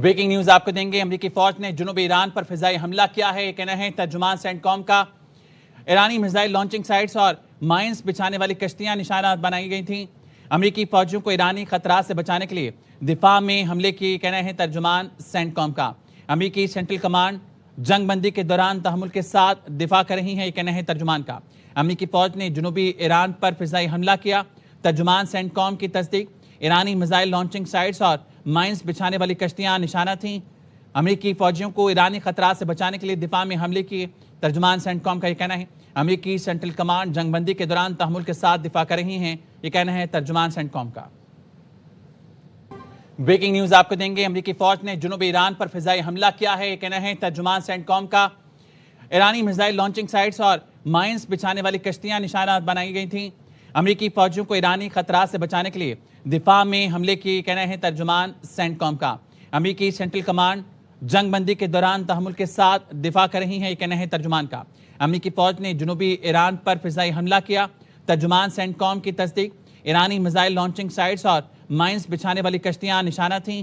Breaking news آپ کو دیں گے۔ امریکی فوج نے جنوبی ایران پر فضائی حملہ کیا ہے، یہ کہنا ہے ترجمان سینٹ کام کا۔ ایرانی میزائل لانچنگ سائٹس اور مائنز بچھانے والی کشتیاں نشانات بنائی گئی تھیں۔ امریکی فوجیوں کو ایرانی خطرات سے بچانے کے لیے دفاع میں حملے کی، یہ کہنا ہے ترجمان سینٹ کام کا۔ امریکی سینٹرل کمانڈ جنگ بندی کے دوران تحمل کے ساتھ دفاع کر رہی ہے، یہ کہنا ہے ترجمان کا۔ امریکی فوج نے جنوبی ایران پر فضائی حملہ کیا، ترجمان سینٹ کام کی تصدیق۔ ایرانی میزائل لانچنگ سائٹس اور مائنز بچھانے والی کشتیاں نشانہ تھیں۔ امریکی فوجیوں کو ایرانی خطرات سے بچانے کے لیے دفاع میں حملے کیے، ترجمان سینٹ کام کا یہ کہنا ہے۔ امریکی سینٹرل کمانڈ جنگ بندی کے دوران تحمل کے ساتھ دفاع کر رہی ہیں، یہ کہنا ہے ترجمان سینٹ کام کا۔ بریکنگ نیوز آپ کو دیں گے۔ امریکی فوج نے جنوبی ایران پر فضائی حملہ کیا ہے، یہ کہنا ہے ترجمان سینٹ کام کا۔ ایرانی میزائل لانچنگ سائٹس اور مائنز بچھانے والی کشتیاں نشانات بنائی گئی تھیں۔ امریکی فوجیوں کو ایرانی خطرات سے بچانے کے لیے دفاع میں حملے کی، کہنا ہے ترجمان سینٹ کام کا۔ امریکی سینٹرل کمانڈ جنگ بندی کے دوران تحمل کے ساتھ دفاع کر رہی ہے، یہ کہنا ہے ترجمان کا۔ امریکی فوج نے جنوبی ایران پر فضائی حملہ کیا، ترجمان سینٹ کام کی تصدیق۔ ایرانی میزائل لانچنگ سائٹس اور مائنز بچھانے والی کشتیاں نشانہ تھیں۔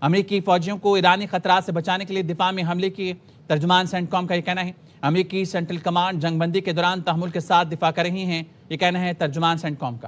امریکی فوجیوں کو ایرانی خطرات سے بچانے کے لیے دفاع میں حملے کیے، ترجمان سینٹ کام کا یہ کہنا ہے۔ امریکی سینٹرل کمانڈ جنگ بندی کے دوران تحمل کے ساتھ دفاع کر رہی ہیں، یہ کہنا ہے ترجمان سینٹ کام کا۔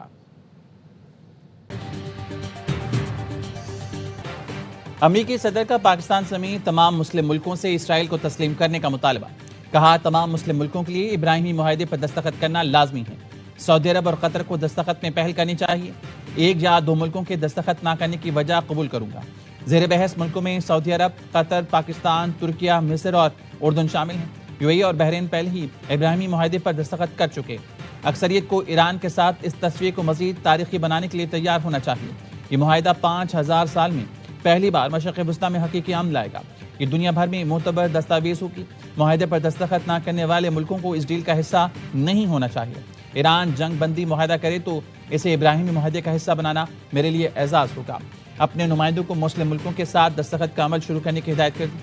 امریکی صدر کا پاکستان سمیت تمام مسلم ملکوں سے اسرائیل کو تسلیم کرنے کا مطالبہ۔ کہا تمام مسلم ملکوں کے لیے ابراہیمی معاہدے پر دستخط کرنا لازمی ہے۔ سعودی عرب اور قطر کو دستخط میں پہل کرنی چاہیے۔ ایک یا دو ملکوں کے دستخط نہ کرنے کی وجہ قبول کروں گا۔ زیر بحث ملکوں میں سعودی عرب، قطر، پاکستان، ترکیہ، مصر اور اردن شامل ہیں۔ یو اے ای اور بحرین پہلے ہی ابراہیمی معاہدے پر دستخط کر چکے۔ اکثریت کو ایران کے ساتھ اس تصویر کو مزید تاریخی بنانے کے لیے تیار ہونا چاہیے۔ یہ معاہدہ 5000 سال میں پہلی بار مشرق وسطیٰ میں حقیقی امن لائے گا۔ یہ دنیا بھر میں معتبر دستاویز ہوگی۔ معاہدے پر دستخط نہ کرنے والے ملکوں کو اس ڈیل کا حصہ نہیں ہونا چاہیے۔ ایران جنگ بندی معاہدہ کرے تو اسے ابراہیمی معاہدے کا حصہ بنانا میرے لیے اعزاز ہوگا۔ اپنے نمائندوں کو مسلم ملکوں کے ساتھ دستخط کا عمل شروع کرنے کی ہدایت کر دی۔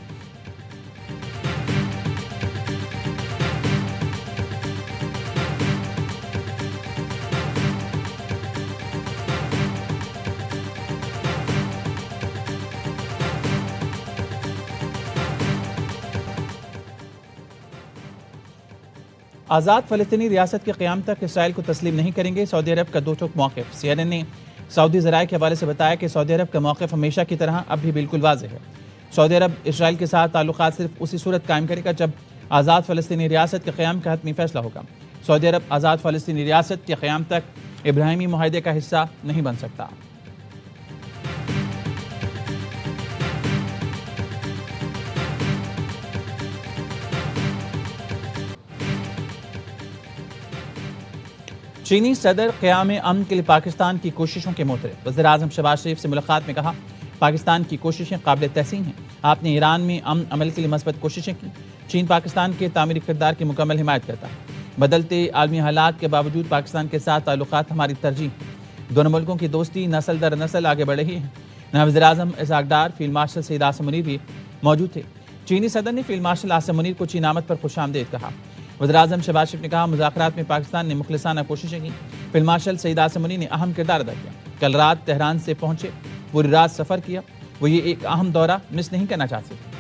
آزاد فلسطینی ریاست کے قیام تک اسرائیل کو تسلیم نہیں کریں گے، سعودی عرب کا دو ٹوک موقف۔ سی این این نے سعودی ذرائع کے حوالے سے بتایا کہ سعودی عرب کا موقف ہمیشہ کی طرح اب بھی بالکل واضح ہے۔ سعودی عرب اسرائیل کے ساتھ تعلقات صرف اسی صورت قائم کرے گا جب آزاد فلسطینی ریاست کے قیام کا حتمی فیصلہ ہوگا۔ سعودی عرب آزاد فلسطینی ریاست کے قیام تک ابراہیمی معاہدے کا حصہ نہیں بن سکتا۔ چینی صدر قیام امن کے لیے پاکستان کی کوششوں کے معترف۔ وزیر اعظم شہباز شریف سے ملاقات میں کہا پاکستان کی کوششیں قابل تحسین ہیں۔ آپ نے ایران میں امن عمل کے لیے مثبت کوششیں کی۔ چین پاکستان کے تعمیری کردار کی مکمل حمایت کرتا ہے۔ بدلتے عالمی حالات کے باوجود پاکستان کے ساتھ تعلقات ہماری ترجیح ہیں۔ دونوں ملکوں کی دوستی نسل در نسل آگے بڑھ رہی ہے۔ نائب وزیر اعظم اسحاق ڈار، فیلڈ مارشل سعید عاصم منیر بھی موجود تھے۔ چینی صدر نے فیلڈ مارشل عاصم منیر کو چین آمد پر خوش آمدید کہا۔ وزیر اعظم شہباز شریف نے کہا مذاکرات میں پاکستان نے مخلصانہ کوششیں کی۔ فیلڈ مارشل سعید عاصم منیر نے اہم کردار ادا کیا۔ کل رات تہران سے پہنچے، پوری رات سفر کیا۔ وہ یہ ایک اہم دورہ مس نہیں کرنا چاہتے تھے۔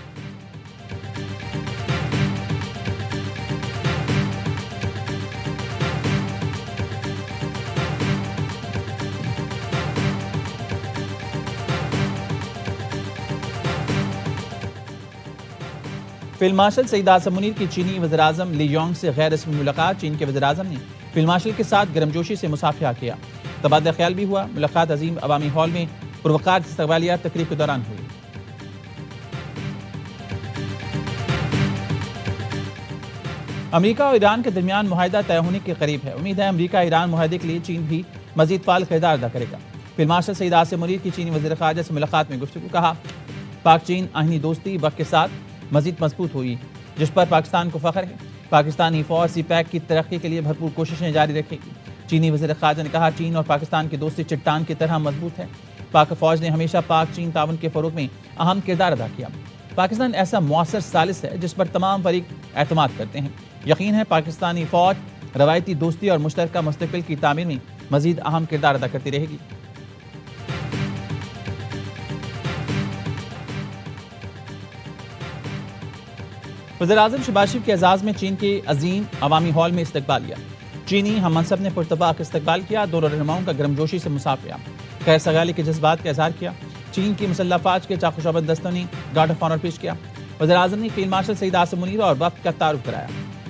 فیلڈ مارشل سعید عاصم منیر کی چینی وزیر اعظم لی یونگ سے غیر رسمی ملاقات۔ چین کے وزیر اعظم نے فیلڈ مارشل کے ساتھ گرمجوشی سے مصافحہ کیا، تبادلہ خیال بھی ہوا۔ ملاقات عظیم عوامی ہال میں پروقار استقبالیہ تقریب کے دوران ہوئی۔ امریکہ اور ایران کے درمیان معاہدہ طے ہونے کے قریب ہے۔ امید ہے امریکہ ایران معاہدے کے لیے چین بھی مزید فعال کردار ادا کرے گا۔ فیلڈ مارشل سعید عاصم منیر کی چینی وزیر خارجہ سے ملاقات میں گفتگو۔ کہا پاک چین آہنی دوستی وقت کے ساتھ مزید مضبوط ہوئی، جس پر پاکستان کو فخر ہے۔ پاکستانی فوج سی پیک کی ترقی کے لیے بھرپور کوششیں جاری رکھے گی۔ چینی وزیر خارجہ نے کہا چین اور پاکستان کی دوستی چٹان کی طرح مضبوط ہے۔ پاک فوج نے ہمیشہ پاک چین تعاون کے فروغ میں اہم کردار ادا کیا۔ پاکستان ایسا مؤثر ثالث ہے جس پر تمام فریق اعتماد کرتے ہیں۔ یقین ہے پاکستانی فوج روایتی دوستی اور مشترکہ مستقبل کی تعمیر میں مزید اہم کردار ادا کرتی رہے گی۔ وزیراعظم شہباز شریف کے اعزاز میں چین کے عظیم عوامی ہال میں استقبال لیا۔ چینی ہم منصب نے پرتپاک استقبال کیا، دونوں رہنماؤں کا گرمجوشی سے مصافحہ، خیر سگالی کے جذبات کا اظہار کیا۔ چین کی مسلح افواج کے چاق و شعبت دستوں نے گارڈ آف آنر پیش کیا۔ وزیراعظم نے فیلڈ مارشل سعید عاصم منیر اور وفد کا تعارف کرایا۔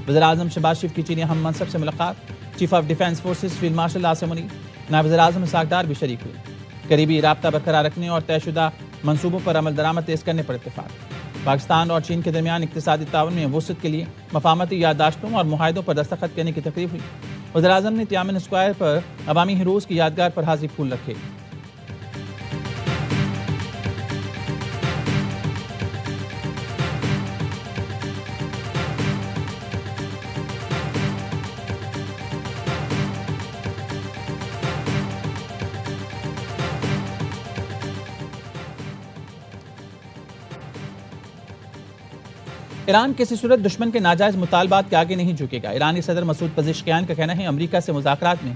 وزیراعظم شہباز شریف کی چینی ہم منصب سے ملاقات، chief of defence forces field marshal Asim Munir, نائب وزیراعظم اسحاق ڈار بھی شریک ہوئے۔ قریبی رابطہ برقرار رکھنے اور طے شدہ منصوبوں پر عمل درآمد تیز کرنے پر اتفاق۔ پاکستان اور چین کے درمیان اقتصادی تعاون میں وسعت کے لیے مفاہمتی یادداشتوں اور معاہدوں پر دستخط کرنے کی تقریب ہوئی۔ وزیراعظم نے تیامن اسکوائر پر عوامی ہیروز کی یادگار پر حاضری پھول رکھے۔ ایران کسی صورت دشمن کے ناجائز مطالبات کے آگے نہیں جھکے گا۔ ایرانی صدر مسعود پزشکیان کا کہنا ہے امریکہ سے مذاکرات میں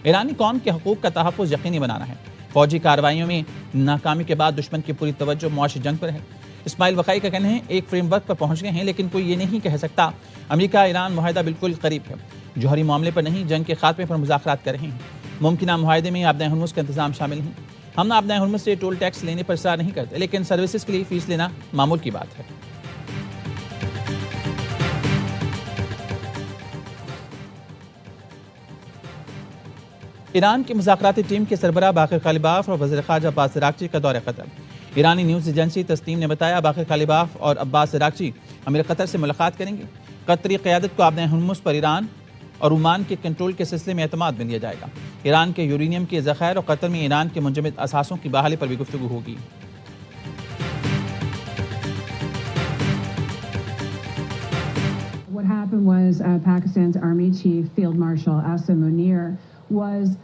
ایرانی قوم کے حقوق کا تحفظ یقینی بنانا ہے۔ فوجی کارروائیوں میں ناکامی کے بعد دشمن کی پوری توجہ معاشی جنگ پر ہے۔ اسماعیل وقائی کا کہنا ہے ایک فریم ورک پر پہنچ گئے ہیں، لیکن کوئی یہ نہیں کہہ سکتا امریکہ ایران معاہدہ بالکل قریب ہے۔ جوہری معاملے پر نہیں، جنگ کے خاتمے پر مذاکرات کر رہے ہیں۔ ممکنہ معاہدے میں آبدۂ ہرمز کا انتظام شامل نہیں۔ ہم آبدۂ ہرمز سے ٹول ٹیکس لینے پر اصرار نہیں کرتے، لیکن سروسز کے لیے فیس لینا معمول کی بات ہے۔ ایران کی مذاکراتی ٹیم کے سربراہ باقر غالباف اور وزیر خارجہ عباس عراقچی کا دورہ قطر۔ ایرانی نیوز ایجنسی تسنیم نے بتایا باقر غالباف اور عباس عراقچی امیر قطر سے ملاقات کریں گے۔ قطری قیادت کو آبدۂ ہرمز پر ایران اور عمان کے کنٹرول کے سلسلے میں اعتماد میں لیا جائے گا۔ ایران کے یورینیم کے ذخائر اور قطر میں ایران کے منجمد اثاثوں کی بحالی پر بھی گفتگو ہوگی۔ What happened was Pakistan's Army Chief Field Marshal Asim Munir was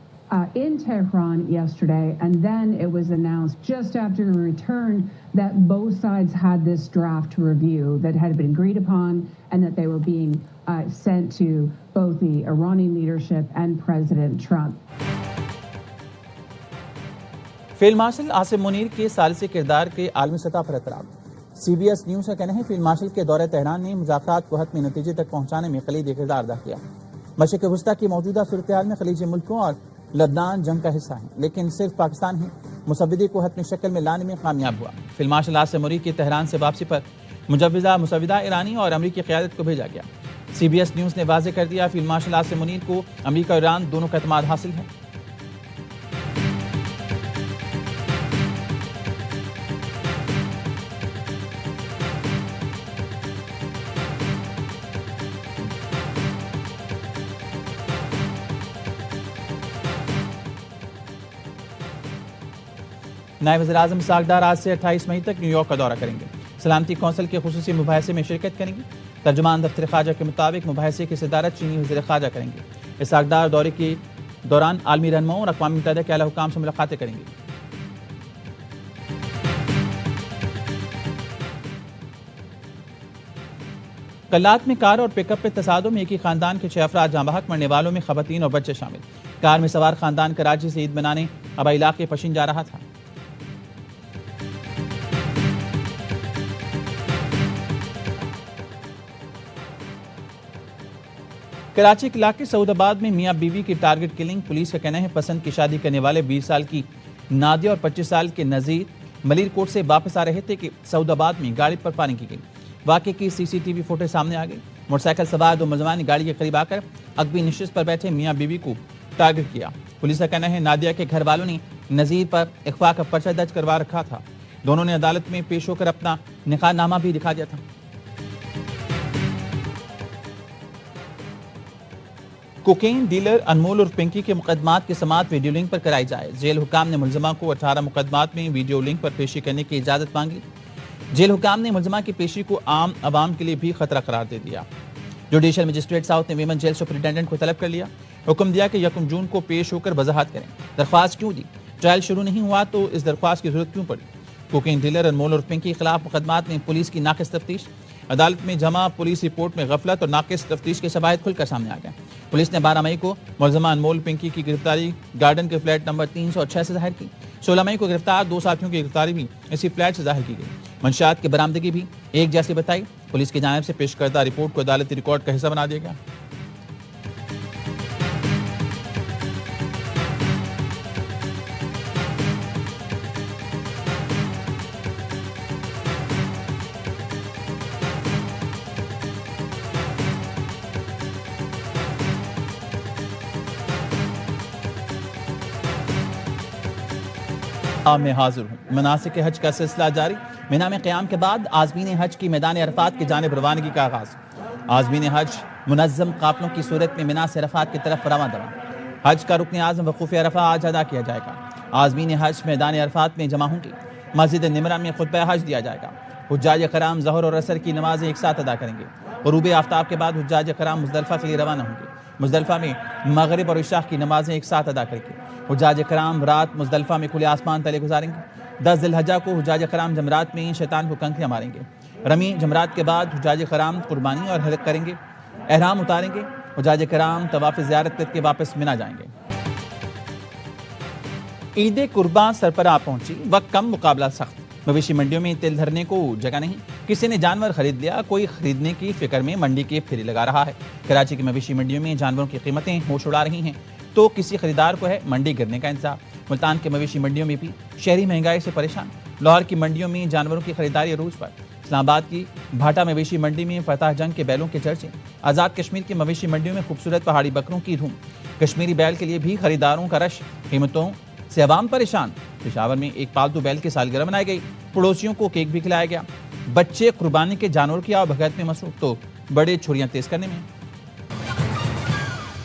in Tehran yesterday, and then it was announced just after he returned that both sides had this draft to review that had been agreed upon and that they were being sent to both the Iranian leadership and President Trump. Field marshal Asim Munir کے ثالث کردار کے عالمی سطح پر اعتراف۔ C B S news کا کہنا ہے فیلڈ مارشل کے دورہ تہران نے مذاکرات کو حتمی نتیجے تک پہنچانے میں کلیدی کردار ادا کیا۔ مشرق وسطیٰ کی موجودہ صورتحال میں خلیجی ملکوں اور لبنان جنگ کا حصہ ہیں، لیکن صرف پاکستان ہی مسودے کو حتمی شکل میں لانے میں کامیاب ہوا۔ فیلڈ مارشل عاصم منیر کی تہران سے واپسی پر مجوزہ مسودہ ایرانی اور امریکی قیادت کو بھیجا گیا۔ سی بی ایس نیوز نے واضح کر دیا فیلڈ مارشل عاصم منیر کو امریکہ اور ایران دونوں کا اعتماد حاصل ہے۔ نائب وزیر اعظم اسحاق ڈار آج سے 28 مئی تک نیو یارک کا دورہ کریں گے۔ سلامتی کونسل کے خصوصی مباحثے میں شرکت کریں گے۔ ترجمان دفتر خارجہ کے مطابق مباحثے کی صدارت چینی وزیر خارجہ کریں گے۔ اسحاق ڈار دورے کے دوران عالمی رہنماؤں اور اقوام متحدہ کے اعلیٰ حکام سے ملاقاتیں کریں گے۔ کلات میں کار اور پک اپ پہ تصادم، ایک ہی خاندان کے 6 افراد جاں بحق، مرنے والوں میں خواتین اور بچے شامل۔ کار میں سوار خاندان کراچی سے عید منانے آبائی علاقے پشین جا رہا تھا۔ کراچی کے علاقے سعود آباد میں میاں بیوی کی ٹارگٹ کلنگ، پولیس کا کہنا ہے پسند کی شادی کرنے والے 20 سال کی نادیہ اور 25 سال کے نذیر ملیر کوٹ سے واپس آ رہے تھے کہ سعود آباد میں گاڑی پر فائرنگ کی گئی۔ واقعے کی سی سی ٹی وی فوٹیج سامنے آ گئی۔ موٹر سائیکل سوار 2 ملزمان نے گاڑی کے قریب آ کر عقبی نشست پر بیٹھے میاں بیوی کو ٹارگٹ کیا۔ پولیس کا کہنا ہے نادیہ کے گھر والوں نے نذیر پر اغوا کا پرچہ درج کروا رکھا تھا۔ دونوں نے عدالت میں پیش ہو کر اپنا نکاح نامہ بھی دکھا دیا تھا۔ کوکین ڈیلر انمول اور پنکی کے مقدمات کی سماعت ویڈیو لنک پر کرائی جائے۔ جیل حکام نے ملزمہ کو 18 مقدمات میں ویڈیو لنک پر پیشی کرنے کی اجازت مانگی۔ جیل حکام نے ملزمہ کی پیشی کو عام عوام کے لیے بھی خطرہ قرار دے دیا۔ جوڈیشل مجسٹریٹ ساؤتھ نے ویمن جیل سپرنٹینڈنٹ کو طلب کر لیا۔ حکم دیا کہ 1 جون کو پیش ہو کر وضاحت کریں، درخواست کیوں دی، ٹرائل شروع نہیں ہوا تو اس درخواست کی ضرورت کیوں پڑی۔ کوکین ڈیلر انمول اور پنکی کے خلاف مقدمات میں پولیس کی ناقص تفتیش۔ عدالت میں جمع پولیس رپورٹ میں غفلت اور ناقص تفتیش کے شواہد کھل کر سامنے آ گئے۔ پولیس نے 12 مئی کو ملزمہ انمول پنکی کی گرفتاری گارڈن کے فلیٹ نمبر 306 سے ظاہر کی۔ 16 مئی کو گرفتار 2 ساتھیوں کی گرفتاری بھی اسی فلیٹ سے ظاہر کی گئی۔ منشیات کی برآمدگی بھی ایک جیسی بتائی۔ پولیس کی جانب سے پیش کردہ رپورٹ کو عدالتی ریکارڈ کا حصہ بنا دیا گیا۔ میں حاضر ہوں۔ مناسک حج کا سلسلہ جاری۔ مینا میں قیام کے بعد عازمین حج کی میدان عرفات کی جانب روانگی کا آغاز۔ عازمین حج منظم قافلوں کی صورت میں مینا سے عرفات کی طرف رواں دواں۔ حج کا رکن اعظم وقوف عرفہ آج ادا کیا جائے گا۔ عازمین حج میدان عرفات میں جمع ہوں گے۔ مسجد نمرہ میں خطبہ حج دیا جائے گا۔ حجاج کرام ظہر اور عصر کی نمازیں ایک ساتھ ادا کریں گے۔ غروب آفتاب کے بعد حجاج کرام مزدلفہ کے لیے روانہ ہوں گے۔ مزدلفہ میں مغرب اور عشاء کی نمازیں ایک ساتھ ادا کریں گے۔ حجاج کرام رات مزدلفہ میں کھلے آسمان تلے گزاریں گے۔ 10 ذی الحجہ کو حجاج کرام جمرات میں شیطان کو کنکریاں ماریں گے۔ رمی جمرات کے بعد حجاج کرام قربانی اور حلق کریں گے۔ احرام اتاریں گے۔ حجاج کرام طواف زیارت کر کے واپس مینا جائیں گے۔ عید قرباں سر پر آ پہنچی، وقت کم مقابلہ سخت۔ مویشی منڈیوں میں تل دھرنے کو جگہ نہیں، کسی نے جانور خرید لیا، کوئی خریدنے کی فکر میں منڈی کے پھیرے لگا رہا ہے۔ کراچی کی مویشی منڈیوں میں جانوروں کی قیمتیں ہوش اڑا رہی ہیں تو کسی خریدار کو ہے منڈی گرنے کا انتظار۔ ملتان کے مویشی منڈیوں میں بھی شہری مہنگائی سے پریشان۔ لاہور کی منڈیوں میں جانوروں کی خریداری عروج پر۔ اسلام آباد کی بھاٹا مویشی منڈی میں فتح جنگ کے بیلوں کے چرچے۔ آزاد کشمیر کی مویشی منڈیوں میں خوبصورت پہاڑی بکروں کی دھوم۔ کشمیری بیل کے لیے بھی خریداروں کا رش، قیمتوں سے عوام پریشان۔ پشاور میں ایک پالتو بیل کی سالگرہ منائی گئی، پڑوسیوں کو کیک بھی کھلایا گیا۔ بچے قربانی کے جانور کی آؤ بھگت میں مصروف تو بڑے چھریاں تیز کرنے میں۔